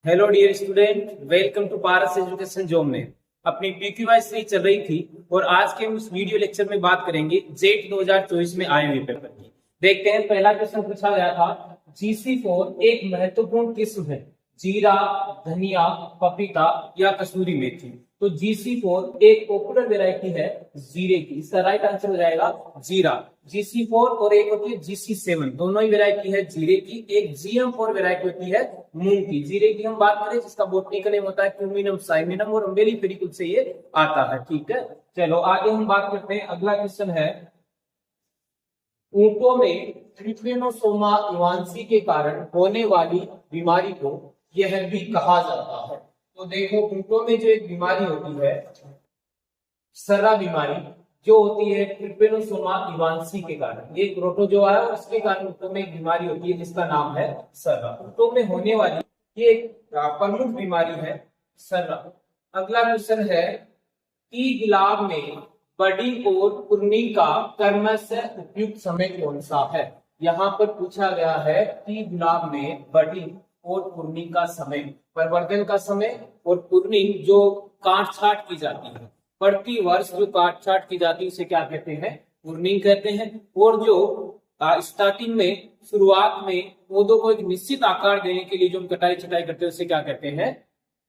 Hello dear student, welcome to Paras education zone में। अपनी पीक्यूआई series चल रही थी और आज के हम इस वीडियो लेक्चर में बात करेंगे जेट 2024 में आए हुए पेपर की। देखते हैं, पहला क्वेश्चन पूछा गया था GC4 एक महत्वपूर्ण किस्म है, जीरा, धनिया, पपीता या कसूरी मेथी। तो GC4 एक पॉपुलर वेराइटी है जीरे की, इसका राइट आंसर हो जाएगा जीरा। GC4 और एक होती है GC7, दोनों ही वेराइटी है जीरे की। एक GM4 वेराइटी होती है मूंग की। जीरे की हम बात करें जिसका बोटनिकल नेम होता है क्यूमिनम साइमिनम और अम्बेलिफेरी कुल से ये आता है। ठीक है, चलो आगे हम बात करते हैं। अगला क्वेश्चन है, ऊंटों में ट्रिपेनोसोमा इवांसी के कारण होने वाली बीमारी को यह भी कहा जाता है। तो देखो, ऊंटों में जो एक बीमारी होती है सर्रा बीमारी, जो होती है ट्रिपेनोसोमा इवांसी के कारण, ये प्रोटोजोआ है और इसके कारण ऊंटों में एक बीमारी होती है जिसका नाम है सर्रा। ऊंटों में होने वाली ये एक प्रमुख बीमारी है सर्रा। अगला क्वेश्चन है कि गुलाब में बड़ी और कुर्नी का क्रमशः उपयुक्त समय कौन सा है। यहाँ पर पूछा गया है कि गुलाब में बड़ी और कुर्नी का समय, प्रवर्धन का समय, और कुर्नी जो काट छाट की जाती है, प्रति वर्ष जो काट छाट की जाती है उसे क्या कहते हैं, कुर्निंग कहते हैं। और जो स्टार्टिंग में, शुरुआत में पौधों को एक निश्चित आकार देने के लिए जो हम कटाई छटाई करते हैं उसे क्या कहते हैं,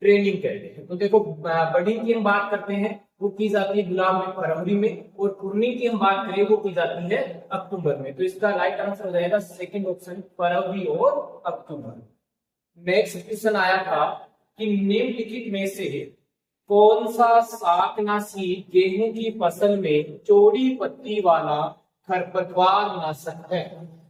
ट्रेनिंग कहते हैं। तो देखो, बड़ी की हम बात करते हैं वो की जाती है गुलाब में फरवरी में, और कुर्नी की हम बात करें वो की जाती है अक्टूबर में। तो इसका राइट आंसर हो जाएगा सेकंड ऑप्शन, फरवरी और अक्टूबर। नेक्स्ट क्वेश्चन आया था कि निम्नलिखित में से कौन सा शाकनाशी गेहूं की फसल में चौड़ी पत्ती वाला खरपतवार नाशक है।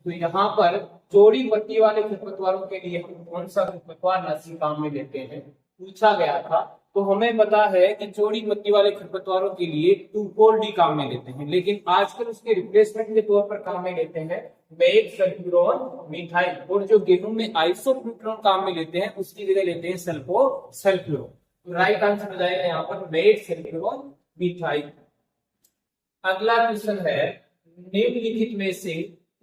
तो यहाँ पर चौड़ी पत्ती वाले खरपतवारों के लिए हम कौन सा खरपतवार नाशी काम में लेते हैं, पूछा गया था। तो हमें पता है कि चौड़ी पत्ती वाले खरपतवारों के लिए 2,4-D काम में लेते हैं, लेकिन आजकल उसके रिप्लेसमेंट के तौर पर काम में लेते हैं मेट सल्फ्यूरॉन मिथाइल, और जो गेहूं में आइसोप्यूटोन काम में लेते हैं उसकी जगह लेते हैं सल्फोसल्फ्यूरोन। तो राइट आंसर हो जाएगा यहाँ पर मेट सल्फ्यूरॉन मिथाइल। अगला क्वेश्चन है, निम्नलिखित में से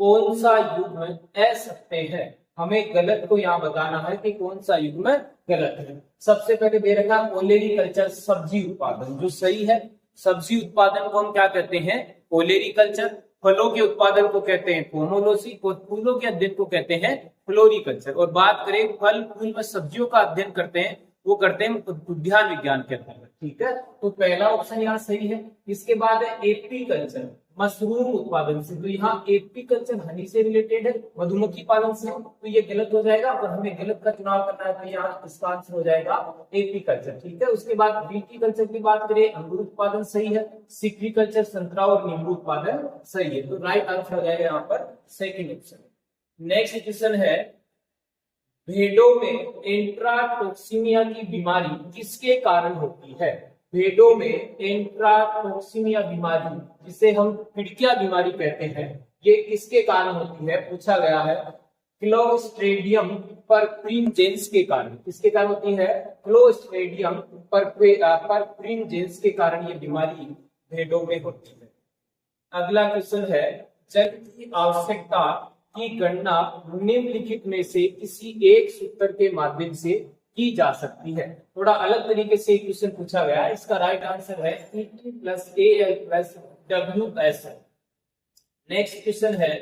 कौन सा युग्म असत्य है। हमें गलत को यहाँ बताना है कि कौन सा युग्म गलत है। सबसे पहले दे रखा ओलेरीकल्चर, सब्जी उत्पादन, जो सही है। सब्जी उत्पादन को हम क्या कहते हैं, ओलेरीकल्चर। फलों के उत्पादन को कहते हैं पोमोलोजी, और फूलों के अध्ययन को कहते हैं फ्लोरिकल्चर। और बात करें फल फूल में सब्जियों का अध्ययन करते हैं वो करते हैं उद्यान विज्ञान के अंतर्गत। ठीक है, तो पहला ऑप्शन यहाँ सही है। इसके बाद है एपीकल्चर, मशरूम उत्पादन से। तो यहाँ एपीकल्चर हनी से रिलेटेड है, मधुमक्खी पालन से, तो ये गलत हो जाएगा और हमें गलत का चुनाव करना है। तो यहाँ इसका आंसर हो जाएगा एपीकल्चर। ठीक है, उसके बाद विटीकल्चर की बात करें, अंगूर उत्पादन सही है। सिक्रीकल्चर, संतरा और नींबू उत्पादन सही है। तो राइट आंसर हो जाएगा यहाँ पर सेकेंड ऑप्शन। नेक्स्ट क्वेश्चन है, भेड़ों में इंट्राटॉक्सिमिया की बीमारी किसके कारण होती है। भेड़ों में इंट्राटॉक्सिमिया बीमारी, जिसे हम खिड़किया बीमारी कहते हैं, ये किसके कारण होती है, पूछा गया है। क्लोस्ट्रेडियम परप्रिंजेंस के कारण। किसके कारण होती है, क्लोस्ट्रेडियम परप्रिंजेंस के कारण ये बीमारी भेड़ों में होती है। अगला क्वेश्चन है, जल की आवश्यकता की गणना निम्नलिखित में से किसी एक सूत्र के माध्यम से की जा सकती है। थोड़ा अलग तरीके से क्वेश्चन पूछा गया है। इसका राइट आंसर है ET + AL + WS। Next question है,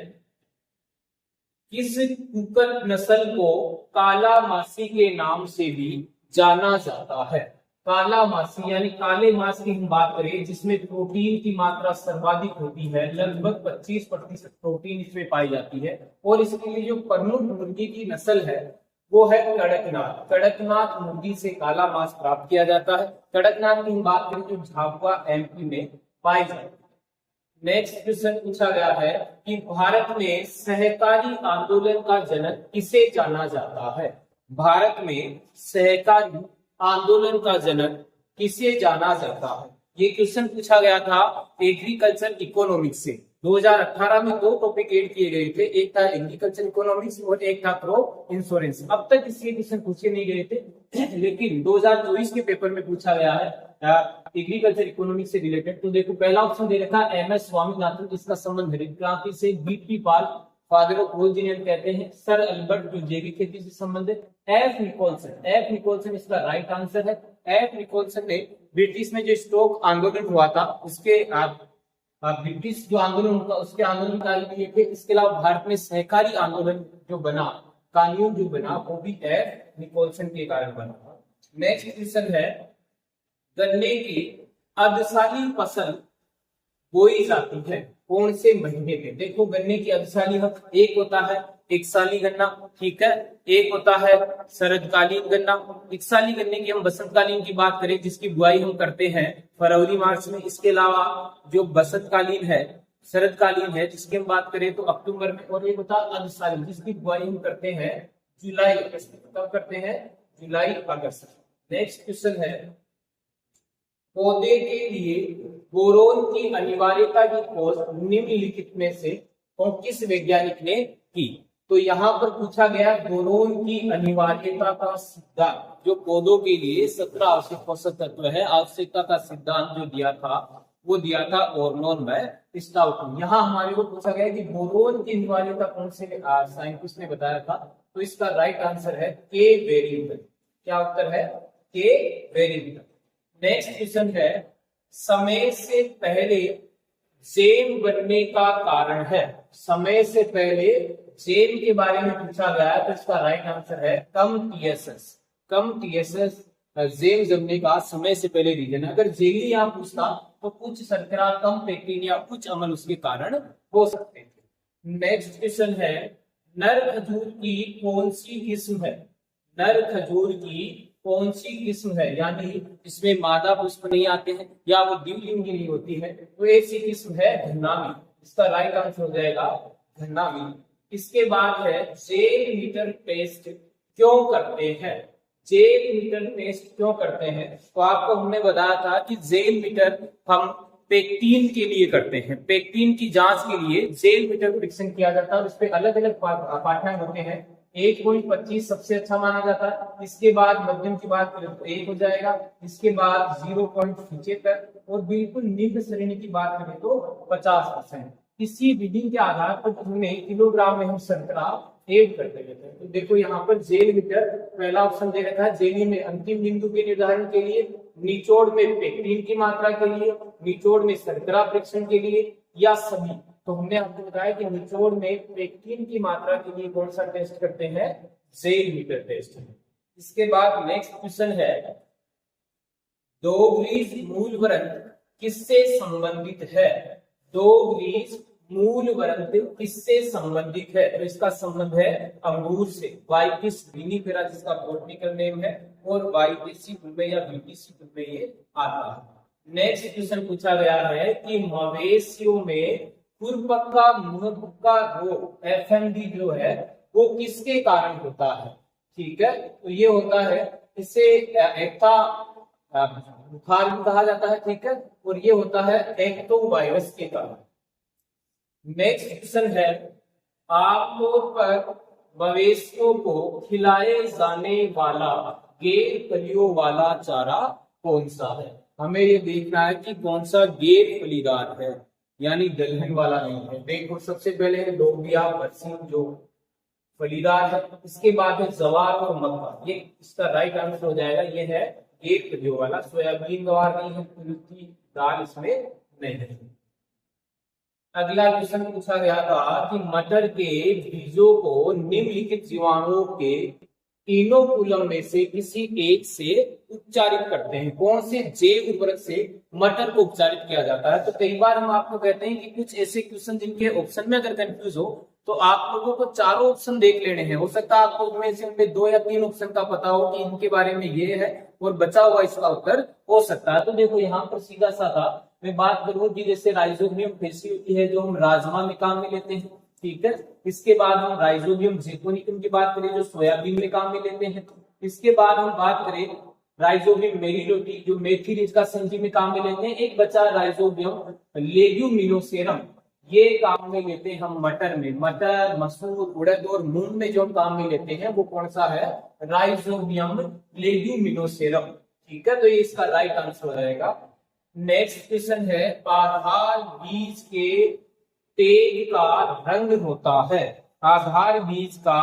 किस कुक्कुट नस्ल को काला मासी के नाम से भी जाना जाता है। काला मासी यानी काले मांस की हम बात करें जिसमें प्रोटीन की मात्रा सर्वाधिक होती है, लगभग 25% प्रोटीन इसमें पाई जाती है। और इसके लिए जो प्रमुख मुर्गी की नस्ल है वो है कड़कनाथ। कड़कनाथ मुर्गी से काला मांस प्राप्त किया जाता है। कड़कनाथ की हम बात करें जो झाबुआ MP में पाई जाती है। नेक्स्ट क्वेश्चन पूछा गया है कि भारत में सहकारी आंदोलन का जनक किसे जाना जाता है। भारत में सहकारी आंदोलन का जनक किसे जाना जाता है। ये क्वेश्चन पूछा गया था एग्रीकल्चर इकोनॉमिक्स से। 2018 में दो टॉपिक ऐड किए गए थे, एक था एग्रीकल्चर इकोनॉमिक्स और एक था क्रॉप इंश्योरेंस। अब तक इसके क्वेश्चन पूछे नहीं गए थे, लेकिन 2024 के पेपर में पूछा गया है एग्रीकल्चर इकोनॉमिक्स से रिलेटेड। तो देखो, पहला ऑप्शन दे रखा है MS स्वामीनाथन, इसका संबंध हरित क्रांति से। BP पाल, फादर ऑफ होल जीन कहते हैं। सर अल्बर्ट जो जैविक खेती से संबंधित। एफ निकोलसन इसका राइट आंसर है। एफ निकोलसन ने ब्रिटिश में जो स्टोक आंदोलन हुआ था उसके ब्रिटिश जो आंदोलन था उसके आंदोलन काल में थे। इसके अलावा भारत में सहकारी आंदोलन जो बना, कानून जो बना, वो भी एफ निकोलसन के कारण बना। नेक्स्ट क्वेश्चन है, गन्ने की अर्धशाली फसल बोई जाती है कौन से महीने में? देखो गन्ने की अर्धशाली एक होता है एक साली गन्ना, ठीक है, एक होता है शरदकालीन गन्ना। एक साली गन्ने की हम बसंतकालीन की बात करें जिसकी बुआई हम करते हैं फरवरी मार्च में। इसके अलावा जो बसंतकालीन है, शरदकालीन है, जिसकी हम बात करें तो अक्टूबर में। और एक होता है अर्धशालीन जिसकी बुआई हम करते हैं जुलाई अगस्त। कब करते हैं? जुलाई अगस्त। नेक्स्ट क्वेश्चन है, पौधे के लिए बोरोन की अनिवार्यता की खोज निम्नलिखित में से और किस वैज्ञानिक ने की? तो यहाँ पर पूछा गया बोरोन की अनिवार्यता का सिद्धांत, जो पौधों के लिए 17 आवश्यक पोषक तत्व है, आवश्यकता का सिद्धांत जो दिया था वो दिया था ऑर्नोन में स्टाउट। यहाँ हमारे को पूछा गया कि बोरोन की अनिवार्यता कौन से साइंटिस्ट ने बताया था? तो इसका राइट आंसर है के वेरिंगटन। क्या उत्तर है? के वेरिंगटन। नेक्स्ट क्वेश्चन है, समय से पहले जेम बनने का कारण है। समय से पहले जेम के बारे में पूछा गया तो इसका राइट आंसर है कम टीएसएस। कम टीएसएस जेम जमने का समय से पहले रीजन है। अगर जेली यहाँ पूछता तो कुछ शर्करा, कम पेक्टिन या कुछ अम्ल उसके कारण हो सकते थे। नेक्स्ट क्वेश्चन है, नर खजूर की कौन सी किस्म है? नर खजूर की कौन सी किस्म है, यानी इसमें मादा पुष्प नहीं आते हैं या वो द्विलिंगी होती है, तो ऐसी किस्म है घन्नावी। इसका राइट आंसर हो जाएगा घन्नावी। इसके बाद है, जेल मीटर टेस्ट क्यों करते हैं? जेल मीटर टेस्ट क्यों करते हैं? तो आपको हमने बताया था कि जेल मीटर हम पेक्टिन के लिए करते हैं। पेक्टिन की जांच के लिए जेल मीटर प्रिडिक्शन किया जाता है और इस पे अलग अलग पाठ्यांक होते हैं। 1.25 सबसे अच्छा माना जाता है। इसके बाद मध्यम की बात करें तो 1 हो जाएगा। इसके बाद 0.75 और बिल्कुल निम्न श्रेणी की बात करें तो 50%। इसी रीडिंग के आधार पर उन्हें किलोग्राम में हम शर्करा ऐड करते रहते हैं। तो देखो यहाँ पर जेल मीटर पहला ऑप्शन दे रखा है, जेली में अंतिम बिंदु के निर्धारण के लिए, निचोड़ में पेक्टिन की मात्रा के लिए, निचोड़ में शर्करा परीक्षण के लिए, या सभी। तो हमने आपको बताया कि निचोड़ में पेक्टिन की मात्रा के लिए कौन सा टेस्ट करते हैं? जेल मीटर टेस्ट। इसके बाद नेक्स्ट क्वेश्चन है, डोगरीज मूल वृत्त किससे संबंधित है? डोगरीज मूल वृत्त किससे संबंधित है? तो इसका संबंध है अंगूर से। वाइटिस विनिफेरा जिसका बॉटनिकल नेम है, और वाइटिसी ग्रुप में या बीटीसी ग्रुप में ये आता है। नेक्स्ट क्वेश्चन पूछा गया है कि मवेशियों में खुरपक्का मुंहपक्का रोग एफएमडी जो है वो किसके कारण होता है? ठीक है, तो ये होता है, इसे एकता बुखार भी कहा जाता है, ठीक है, और ये होता है एक्टोवायरस के कारण। नेक्स्ट क्वेश्चन है, आमतौर पर मवेशियों को खिलाए जाने वाला गैर फलियों वाला चारा कौन सा है? हमें ये देखना है कि कौन सा गैर फलीदार है, यानी दलहन वाला नहीं है। देखो सबसे पहले है लोबिया, बरसीम जो फलीदार है। इसके बाद है जवार और मक्का, ये इसका राइट आंसर हो जाएगा, ये है गैर फलियों वाला। सोयाबीन गवार नहीं है, कुल्थी दाल इसमें नहीं है। अगला क्वेश्चन पूछा गया था कि मटर के बीजों को निम्नलिखित जीवाणुओं के इनोकुलम में से किसी एक से उपचारित करते हैं। कौन से जैव उर्वरक से मटर को उपचारित किया जाता है? तो कई बार हम आपको कहते हैं कि कुछ ऐसे क्वेश्चन जिनके ऑप्शन में अगर कंफ्यूज हो तो आप लोगों को चारों ऑप्शन देख लेने हैं। हो सकता है आपको उनमें से उनमें 2 या 3 ऑप्शन का पता हो कि इनके बारे में ये है और बचा हुआ इसका उत्तर हो सकता है। तो देखो यहाँ पर सीधा सा था, मैं बात करूं कि जैसे राइजोबियम फेसियोटी है जो हम राजमा में काम में लेते हैं, ठीक है। इसके बाद हम राइजोबियम ज़िरकोनिकम की बात करें जो सोयाबीन में काम में लेते हैं। इसके बाद हम बात करें राइजोबियम मेरिलोटी जो मेथी रिज का सब्जी में काम में लेते हैं। एक बचा राइजोबियम लेग्यूमिनोसेरम, ये काम में लेते हैं हम मटर में। मटर, मसूर, उड़द और मूंग में जो हम काम में लेते हैं वो कौन सा है? राइजोबियम लेग्यूमिनोसेरम, ठीक है। तो ये इसका राइट आंसर हो जाएगा। नेक्स्ट क्वेश्चन है, पारहार बीज के टेक का रंग होता है। आधार बीज का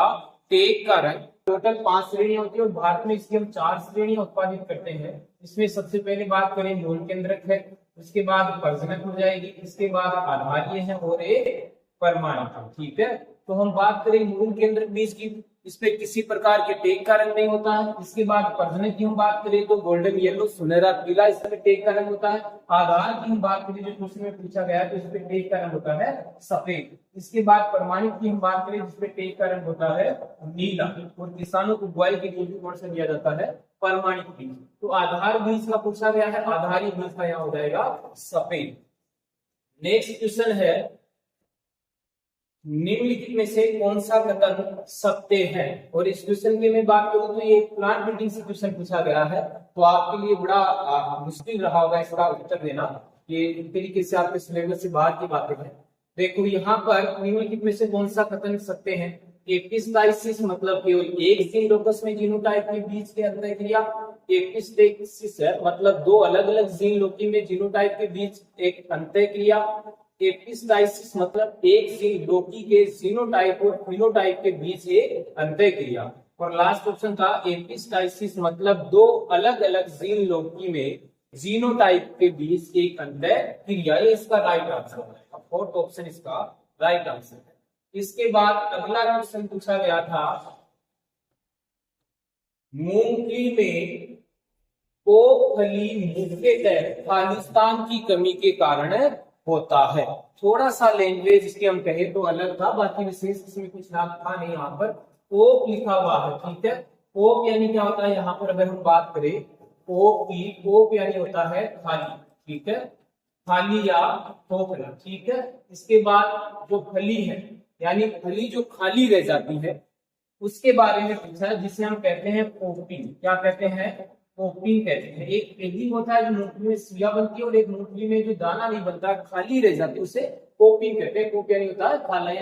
टेक का रंग, टोटल 5 श्रेणियां होती है और भारत में इसकी हम 4 श्रेणियां उत्पादित करते हैं। इसमें सबसे पहले बात करें मूल केंद्रक है, उसके बाद प्रजनक हो जाएगी, इसके बाद आधारीय है और एक परमाणु। ठीक है, तो हम बात करें मूल केंद्रक बीज की, इस पे किसी प्रकार के टेक का रंग नहीं होता है। इसके बाद प्रजनक की हम बात करें तो गोल्डन येलो सुनहरा पीला इसमें टेक का रंग होता है। आधार की हम बात करें जो क्वेश्चन में पूछा गया है तो इसमें टेक का रंग होता है सफेद। इसके बाद परमाणु की हम बात करें जिसमें टेक का रंग होता है नीला और किसानों को बुआई के लिए कौन सा दिया जाता है परमाणु बीज। तो आधार बीज का पूछा गया है, आधारी बीज का यहाँ हो जाएगा सफेद। नेक्स्ट क्वेश्चन है निम्नलिखित में से कौन सा कथन सत्य है। और इस क्वेश्चन की मैं बात करूं तो ये प्लांट ब्रीडिंग से क्वेश्चन पूछा गया है, तो आपके लिए बड़ा मुश्किल रहा होगा इसका उत्तर देना। ये एक तरीके से आपके सिलेबस से बाहर की बातें हैं। देखो यहाँ पर निम्नलिखित में से कौन सा कथन सत्य है। एपिस्टाइसिस मतलब केवल एक जीन लोकस में जीनोटाइप के बीच के अंतःक्रिया। एपिस्टेसिस है मतलब दो अलग अलग जीन लोकी में जीनोटाइप के बीच एक अंतःक्रिया। एपिस्टाइसिस मतलब एक जीन लोकी के जीनोटाइप और फिनोटाइप के बीच एक अंतःक्रिया। और लास्ट ऑप्शन था एपिस्टाइसिस मतलब दो अलग अलग जीन लोकी में जीनोटाइप के बीच एक अंतःक्रिया। ये इसका राइट आंसर है, फोर्थ ऑप्शन इसका राइट आंसर है। इसके बाद अगला क्वेश्चन पूछा गया था मूंगफली में पोफली मुख्यतः खालिस्तान की कमी के कारण होता है। थोड़ा सा लैंग्वेज इसके हम कहें तो अलग था, बाकी विशेष इसमें कुछ था नहीं। यहाँ पर पोप लिखा हुआ है, ठीक है। पोप यानी क्या होता है, यहाँ पर अगर हम बात करें पोप यानी होता है खाली, ठीक है, खाली या खोखला, ठीक है। इसके बाद जो फली है यानी फली जो खाली रह जाती है उसके बारे में पूछा है, जिसे हम कहते हैं पोपिंग। क्या कहते हैं, पोपिंग कहते हैं। एक एगिंग होता है जो मूंगफली में सिया बनती है और एक मूंगफली में जो दाना नहीं बनता खाली रह जाती है उसे पोपिंग कहते हैं। पोप यानी होता है खाली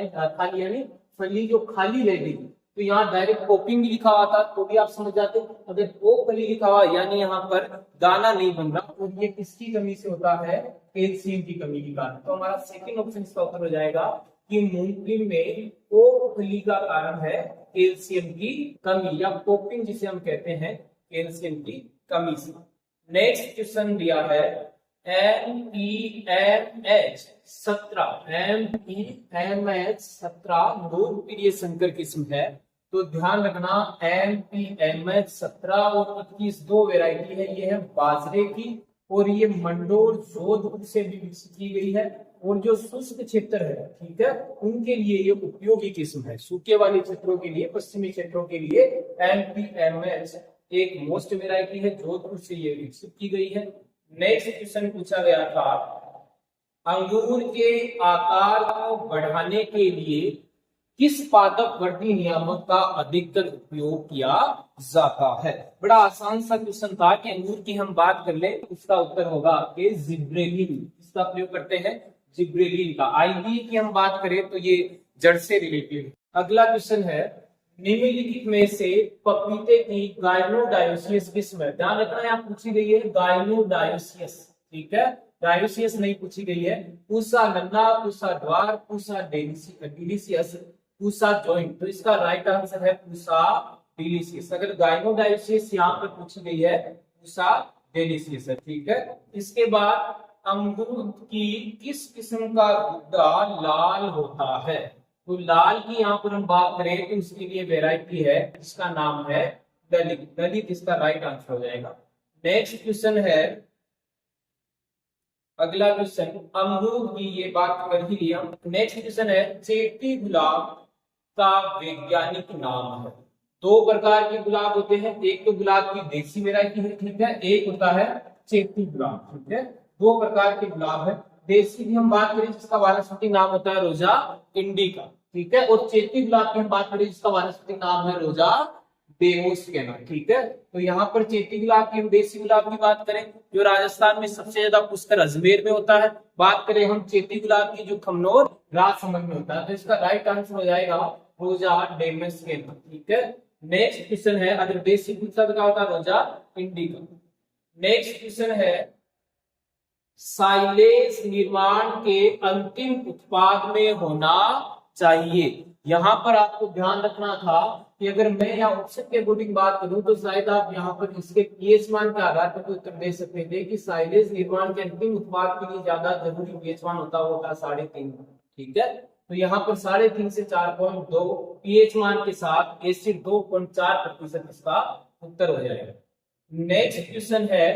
यानी फली जो खाली रह गई। तो यहाँ डायरेक्ट पोपिंग लिखा हुआ था तो भी आप समझ जाते। अगर पोपली लिखा हुआ यानी यहाँ पर दाना नहीं बन रहा, और ये किसकी कमी से होता है, कैल्शियम की कमी के कारण। तो हमारा सेकंड ऑप्शन इसका उत्तर हो जाएगा कि मूंगफली में पोपली का कारण है कैल्शियम की कमी या पोपिंग जिसे हम कहते हैं कैल्शियम की कमी से। नेक्स्ट क्वेश्चन दिया है MEMH 17 MEMH 17 लोक प्रिय संकर किस्म है। तो ध्यान रखना MEMH 17 और 21 दो वेराइटी है। ये है बाजरे की और ये मंडोर जोधपुर से भी विकसित की गई है। और जो शुष्क क्षेत्र है, ठीक है, उनके लिए ये उपयोगी किस्म है। सूखे वाले क्षेत्रों के लिए, पश्चिमी क्षेत्रों के लिए MEMH एक मोस्ट वेराइटी है, जोधपुर से ये विकसित की गई है। नेक्स्ट क्वेश्चन पूछा गया था अंगूर के आकार को बढ़ाने के लिए किस पादप वृद्धि नियामक का अधिकतर उपयोग किया जाता है। बड़ा आसान सा क्वेश्चन था कि अंगूर की हम बात कर ले, इसका उत्तर होगा आपके जिब्रेलिन। इसका प्रयोग करते हैं जिब्रेलिन का। आईवी की हम बात करें तो ये जड़ से रिलेटेड। अगला क्वेश्चन है निम्नलिखित में से पपीते की गाइनोडायोसियस किस्म है। ध्यान रखना यहाँ पूछी गई है गाइनोडायोसियस, ठीक है, डायोसियस नहीं पूछी गई है। पूसा नन्ना, पूसा द्वार, पूसा डिलीशियस, पूसा जॉइंट। तो इसका राइट आंसर है पूसा डिलीशियस। अगर गाइनोडायोसियस यहाँ पर पूछी गई है पूसा डिलीशियस है, ठीक है। इसके बाद अमरूद की किस किस्म का गुद्दा लाल होता है। तो लाल की यहाँ पर हम बात करें तो इसके लिए वेराइटी है, इसका नाम है दलित। दलित इसका राइट आंसर हो जाएगा। नेक्स्ट क्वेश्चन है, अगला क्वेश्चन अमरूद की ये बात कर ही लिया। नेक्स्ट क्वेश्चन है चेती गुलाब का वैज्ञानिक नाम है। दो प्रकार के गुलाब होते हैं, एक तो गुलाब की देसी वेराइटी है, ठीक है, एक होता है चेती गुलाब, ठीक है। दो प्रकार के गुलाब है। देसी की हम बात करें जिसका वानस्पतिक नाम होता है रोजा इंडिका, ठीक है, और चेती गुलाब की हम बात करें जिसका वानस्पतिक नाम है रोजा बेमोस्केना, ठीक है। तो यहाँ पर चेती गुलाब की, हम देसी गुलाब की बात करें जो राजस्थान में सबसे ज्यादा पुष्कर अजमेर में होता है। बात करें हम चेती गुलाब की जो खमनोर राजसमंद में होता है। तो इसका राइट आंसर हो जाएगा रोजा डेमस्केना, ठीक है। नेक्स्ट क्वेश्चन है, अगर देसी गुलाब का होता है रोजा इंडिका। नेक्स्ट क्वेश्चन है साइलेज निर्माण के अंतिम उत्पाद में होना चाहिए। यहाँ पर आपको ध्यान रखना था कि अगर मैं यहाँ ऑप्शन के अकॉर्डिंग बात करूं तो शायद आप यहाँ पर इसके पीएच मान के आधार पर उत्तर दे सकते थे कि साइलेज निर्माण के अंतिम उत्पाद के लिए ज्यादा जरूरी पीएच मान होता 3.5। ठीक है, तो यहाँ पर 3.5 से 4.2 पीएच मान के साथ एसिड 2.4% इसका उत्तर हो जाएगा। नेक्स्ट क्वेश्चन है,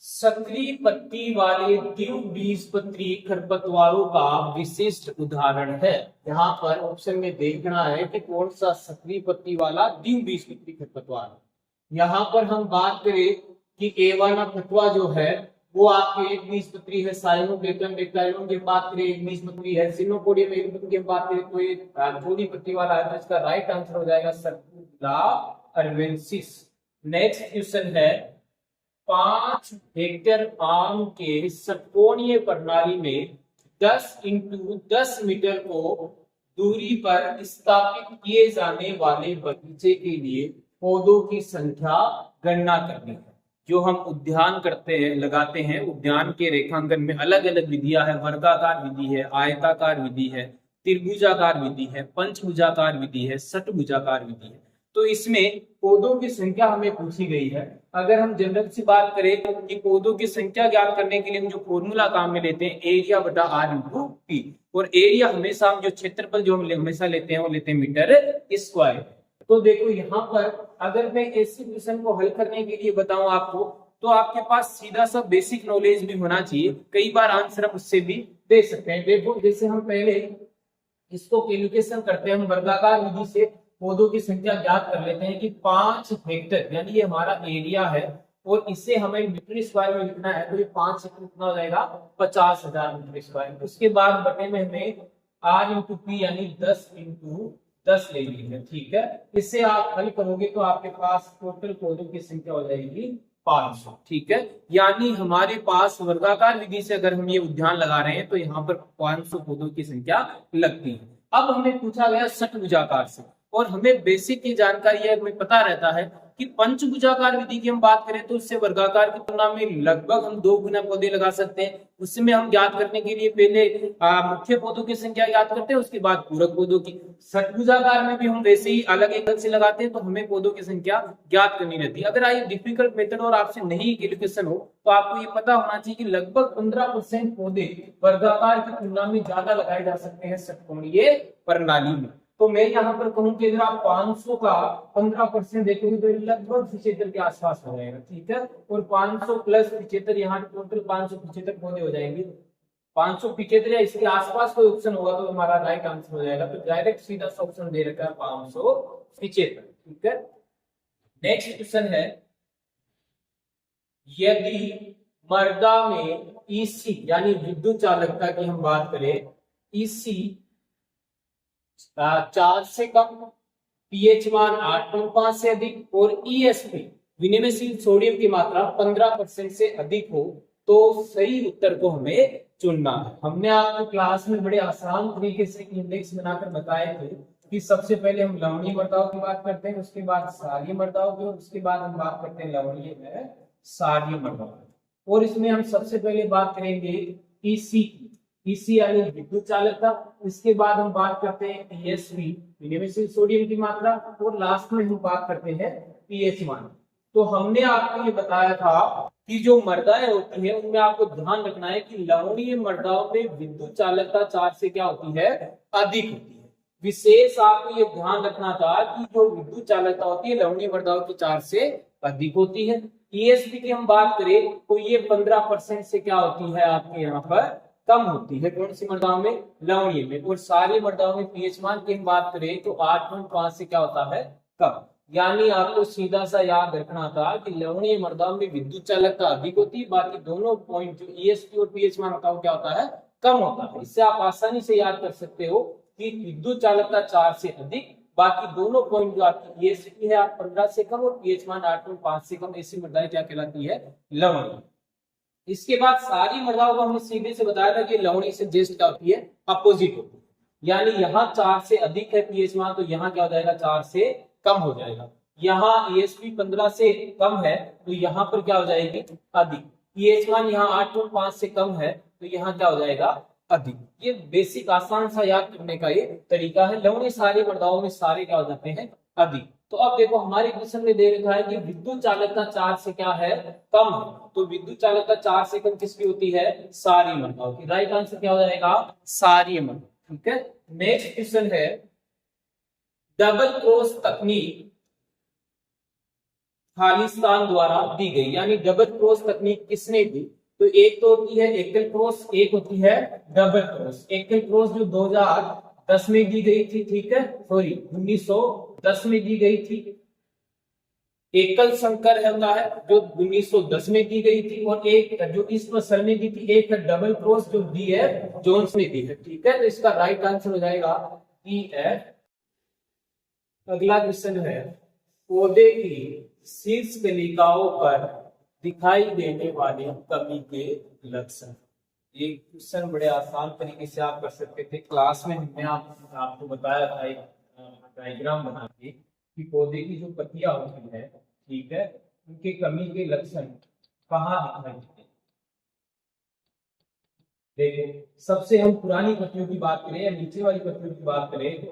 सक्रिय पत्ती वाले द्विबीजपत्री खरपतवारों का विशिष्ट उदाहरण है। यहाँ पर ऑप्शन में देखना है कि कौन सा सक्रिय पत्ती वाला द्विबीजपत्री खरपतवार। यहाँ पर हम बात करें कि A1 खरपतवा जो है वो आपके एक बीजपत्री है, साइनोडेक्टाइलम डेक्टाइलम की बात करें एक बीजपत्री है, सिनोपोडियम एल्बम की बात करें तो ये जोड़ी पत्ती वाला है, तो इसका राइट आंसर हो जाएगा सर्कुला अर्वेंसिस। नेक्स्ट क्वेश्चन है, 5 हेक्टेयर आम के षटकोणीय प्रणाली में 10 × 10 मीटर को दूरी पर स्थापित किए जाने वाले बगीचे के लिए पौधों की संख्या गणना करनी है। जो हम उद्यान करते हैं लगाते हैं, उद्यान के रेखांकन में अलग अलग विधियां है, वर्गाकार विधि है, आयताकार विधि है, त्रिभुजाकार विधि है, पंचभुजाकार विधि है, षटभुजाकार विधि है। तो इसमें पौधों की संख्या हमें पूछी गई है। अगर हम जनरल से बात करें कि पौधों की संख्या ज्ञात करने के लिए हम जो फॉर्मूला काम में लेते हैं एरिया बटा आर इंटू पी, और एरिया हमेशा हम जो क्षेत्रफल जो हम हमेशा लेते हैं वो लेते हैं मीटर स्क्वायर। तो देखो यहाँ पर अगर मैं इस क्वेश्चन को हल करने के लिए बताऊं आपको, तो आपके पास सीधा सा बेसिक नॉलेज भी होना चाहिए, कई बार आंसर हम उससे भी दे सकते हैं। देखो जैसे हम पहले इसको कैलकुलेशन करते हैं, हम वर्गाकार विधि से पौधों की संख्या ज्ञात कर लेते हैं कि 5 हेक्टेयर यानी ये हमारा एरिया है, और इसे हमें मीटर स्क्वायर में लिखना है, तो ये 5 हेक्टेयर कितना हो जाएगा 50,000 मीटर स्क्वायर। उसके बाद बटे में हमें आर इंटू पी यानी 10 × 10 ले ली है। ठीक है, इससे आप हल करोगे तो आपके पास टोटल पौधों की संख्या हो जाएगी 500। ठीक है, यानी हमारे पास वर्गाकार विधि से अगर हम ये उद्यान लगा रहे हैं तो यहाँ पर 500 पौधों की संख्या लगती है। अब हमें पूछा गया षटभुजाकार से, और हमें बेसिक की जानकारी है, हमें पता रहता है कि पंचभुजाकार विधि की हम बात करें तो उससे वर्गाकार की तुलना में लगभग हम 2 गुना पौधे लगा सकते हैं। उसमें हम ज्ञात करने के लिए पहले मुख्य पौधों की संख्या ज्ञात करते हैं, उसके बाद पूरक पौधों की। षटभुजाकार में भी हम वैसे ही अलग एक से लगाते हैं, तो हमें पौधों की संख्या ज्ञात करनी रहती है। अगर आई डिफिकल्ट मेथड और आपसे नहीं कैलकुलेशन हो तो आपको ये पता होना चाहिए कि लगभग 15% पौधे वर्गाकार की तुलना में ज्यादा लगाए जा सकते हैं षटकोणीय प्रणाली में। तो मैं यहाँ पर कहूँ कि अगर आप 500 का 15% देखोगे तो लगभग 75 के आसपास हो जाएगा। ठीक है, और 500 प्लस 75 यहाँ टोटल 575 पौधे हो जाएंगे। 575 या इसके आसपास कोई ऑप्शन होगा तो हमारा राइट आंसर हो जाएगा। तो डायरेक्ट सीधा सा ऑप्शन दे रखा है 575। ठीक है, नेक्स्ट क्वेश्चन है, यदि मर्दा में ईसी यानी विद्युत चालकता की हम बात करें, ईसी 4 से कम, पीएच मान 8.5 से अधिक और ईएसपी विनिमयशील सोडियम की मात्रा 15% से अधिक हो तो सही उत्तर को हमें चुनना है। हमने आपको क्लास में बड़े आसान तरीके से इंडेक्स बनाकर बताए थे कि सबसे पहले हम लवणीय मृदाओं की बात करते हैं, उसके बाद क्षारीय मृदाओं की, और उसके बाद हम बात करते हैं लवणीय में क्षारीय मृदाओं। और इसमें हम सबसे पहले बात करेंगे ईसी की, ईसी यानी विद्युत चालकता। इसके बाद हम बात करते हैं ईएसपी विनिमयशील सोडियम की मात्रा, और लास्ट में हम बात करते हैं पीएच मान। तो हमने आपको ये बताया था कि जो मृदाएं होती है उनमें आपको ध्यान रखना है कि लवणीय मृदाओं में विद्युत चालकता 4 से क्या होती है, अधिक होती है। विशेष आपको ये ध्यान रखना था कि जो विद्युत चालकता होती है लवणीय मृदाओं की 4 से अधिक होती है। ईएसपी की हम बात करें तो ये 15% से क्या होती है आपके यहाँ पर कम होती है। कौन सी मृदाओं में, लवणीय में। और सारी मृदाओं में पीएच मान की हम बात करें तो 8.5 से क्या होता है, कम। यानी आपको सीधा सा याद रखना था कि लवणीय मृदाओं में विद्युत चालकता अधिक होती है, बाकी दोनों पॉइंट जो ईएसपी और पीएच मान होता है क्या होता है, कम होता है। इससे आप आसानी से याद कर सकते हो कि विद्युत चालकता 4 से अधिक, बाकी दोनों पॉइंट जो आपकी ईएसपी है आप 15 से कम और पीएच मान 8.5 से कम, ऐसी मृदाएं क्या कहलाती है, लवणीय। इसके बाद सारी मृदाओं को हमने सीधे से बताया था कि लवणीय से जस्ट क्या होती है, अपोजिट होती है। यानी यहाँ 4 से अधिक है पीएच मान तो यहाँ क्या हो जाएगा, 4 से कम हो जाएगा। यहाँ ईएसपी 15 से कम है तो यहाँ पर क्या हो जाएगी, अधिक। pH मान यहाँ 8.5 से कम है तो यहाँ क्या हो जाएगा, अधिक। ये बेसिक आसान सा याद करने का ये तरीका है। लवणीय सारी मृदाओं में सारे क्या हो जाते हैं, अधिक। तो अब देखो हमारे क्वेश्चन में दे रखा है कि विद्युत चालकता 4 से क्या है, कम है। तो विद्युत चालकता 4 से कम किसकी होती है, सारी मृदाओं की। राइट आंसर क्या हो जाएगा, सारी मृदा। ठीक है, नेक्स्ट क्वेश्चन है डबल क्रॉस तकनीक खालिस्तान द्वारा दी गई, यानी डबल क्रॉस तकनीक किसने दी। तो एक तो होती है एकल क्रॉस, एक होती है डबल क्रॉस। एकल क्रॉस जो 2010 में दी गई थी, ठीक है, सॉरी 1910 में दी गई थी। एकल संकर होता है जो 1910 में दी गई थी, और एक जो इस पर सर ने दी थी, एक है डबल क्रॉस जो दी है जोन्स ने दी है। ठीक है, तो इसका राइट आंसर हो जाएगा EF। अगला क्वेश्चन है पौधे की शीर्ष कलिकाओं पर दिखाई देने वाली कमी के लक्षण। ये क्वेश्चन बड़े आसान तरीके से आप कर सकते थे। क्लास में हमने आपको बताया था एक डायग्राम बना के कि पौधे की जो पत्तियां होती है, ठीक है, उनके कमी के लक्षण कहाँ दिखाई देते हैं। देखो सबसे हम पुरानी पत्तियों की बात करें या नीचे वाली पत्तियों की बात करें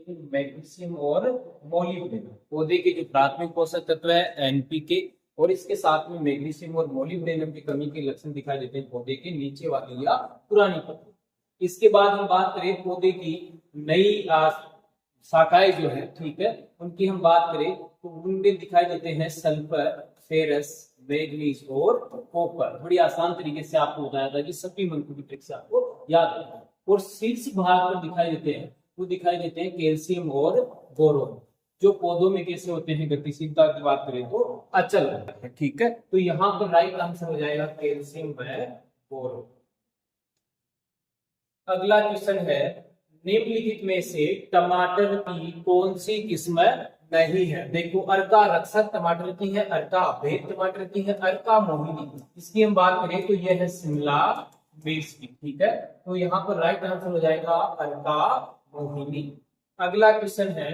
तो मैग्नीशियम और मोलिब्डेनम, पौधे के जो प्राथमिक पोषक तत्व है NPK, और इसके साथ में मैग्नीशियम और मोलिब्डेनम की कमी के लक्षण दिखाई देते हैं पौधे के नीचे वाली या पुरानी पत्ती। इसके बाद हम बात करें पौधे की नई शाखाएं जो है, ठीक है, उनकी हम बात करें तो उनमें दिखाई देते हैं सल्फर, फेरस, मैग्नीज और कॉपर। बड़ी आसान तरीके से आपको बताया था कि सभी मंत्र की ट्रिक से आपको याद रखना है। और शीर्ष भाग पर दिखाई देते हैं, वो दिखाई देते हैं कैल्शियम और बोरोन, जो पौधों में कैसे होते हैं, गतिशीलता की बात करें तो अचल होता है। ठीक है, तो यहाँ पर राइट आंसर हो जाएगा कैल्शियम व बोरोन। अगला क्वेश्चन है निम्नलिखित में से टमाटर की कौन सी किस्म नहीं है। देखो अर्का रक्षक टमाटर की है, अर्का अभेद टमाटर की है, अर्का मोहिनी। इसकी हम बात करें तो यह है शिमला मिर्च की। ठीक है, तो यहाँ पर राइट आंसर हो जाएगा अर्का मोहिनी। अगला क्वेश्चन है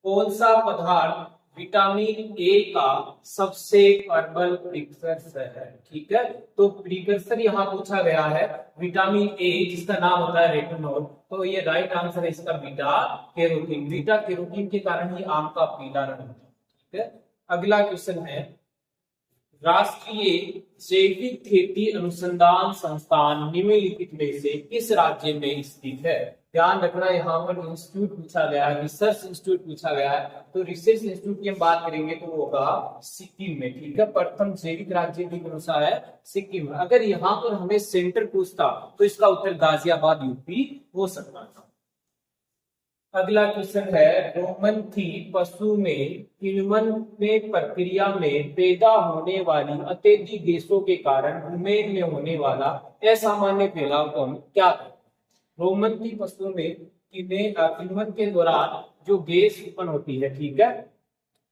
कौन सा पदार्थ विटामिन ए का सबसे प्रबल प्रिकर्सर है। ठीक है, तो प्रिकर्सर यहाँ पूछा गया है विटामिन ए जिसका नाम होता है रेटिनॉल। तो ये राइट आंसर है इसका बीटा कैरोटीन। बीटा कैरोटीन के कारण ही आम का पीला रंग होता है। ठीक है, अगला क्वेश्चन है राष्ट्रीय जैविक खेती अनुसंधान संस्थान निम्नलिखित में से किस राज्य में स्थित है। ध्यान रखना यहाँ पर इंस्टीट्यूट पूछा गया है, रिसर्च इंस्टीट्यूट पूछा गया है, तो रिसर्च इंस्टीट्यूट की हम बात करेंगे तो वो होगा सिक्किम में। ठीक है, प्रथम जैविक राज्य भी कौन सा है, सिक्किम। अगर यहाँ पर हमें सेंटर पूछता तो इसका उत्तर गाजियाबाद यूपी हो सकता था। अगला क्वेश्चन है रोमन थी पशु में किण्वन में प्रक्रिया में पैदा होने वाली अत्यधिक गैसों के कारण भूमेन में होने वाला असामान्य फैलाव को हम क्या कहते हैं। रोमन की पशु में किण्वन के दौरान जो गैस उत्पन्न होती है, ठीक है,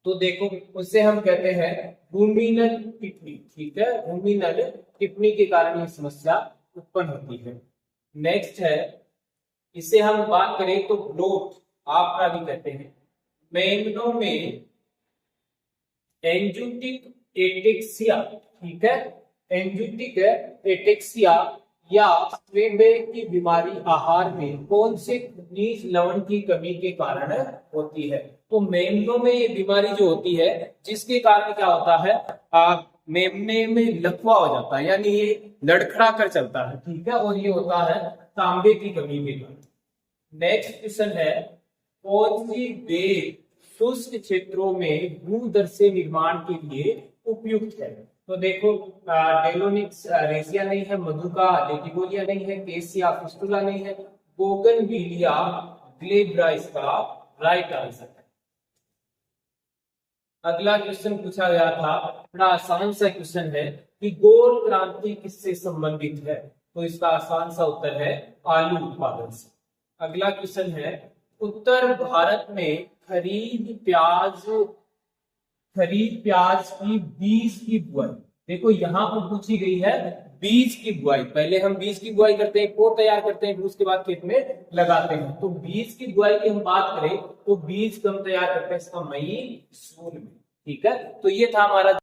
तो देखो उससे हम कहते हैं रूमिनल टिप्पणी। ठीक है, रूमिनल टिप्पणी के कारण ये समस्या उत्पन्न होती है। नेक्स्ट है इसे हम बात करें तो ब्लोट आपका भी कहते हैं। मेमनों में एंजुटिक एटेक्सिया, ठीक है, एंजुटिक एटेक्सिया या स्ट्रेबे की बीमारी आहार में कौन से खनिज लवण की कमी के कारण होती है। तो मेमनों में ये बीमारी जो होती है जिसके कारण क्या होता है, मेमने में लकवा हो जाता है, यानी ये लड़खड़ा कर चलता है। ठीक है, और ये होता है तांबे की कमी के कारण। नेक्स्ट क्वेश्चन है कौन सी बेल शुष्क क्षेत्रों में भूदर से निर्माण के लिए उपयुक्त है। तो देखो डेलोनिक्स रेसिया नहीं है, मधुका लेटिगोलिया नहीं है, केसिया फिस्टुला नहीं है, बोगनविलिया ग्लेब्रा इसका राइट आंसर है। अगला क्वेश्चन पूछा गया था, बड़ा आसान सा क्वेश्चन है कि गोल क्रांति किससे संबंधित है। तो इसका आसान सा उत्तर है आलू उत्पादन से। अगला क्वेश्चन है उत्तर भारत में खरीफ प्याज की बीज की बुआई। देखो यहाँ पर पूछी गई है बीज की बुआई। पहले हम बीज की बुआई करते हैं, पौध तैयार करते हैं, फिर उसके बाद खेत में लगाते हैं। तो बीज की बुआई की हम बात करें तो बीज कब तैयार करते हैं, इसका मई जून में। ठीक है, तो ये था हमारा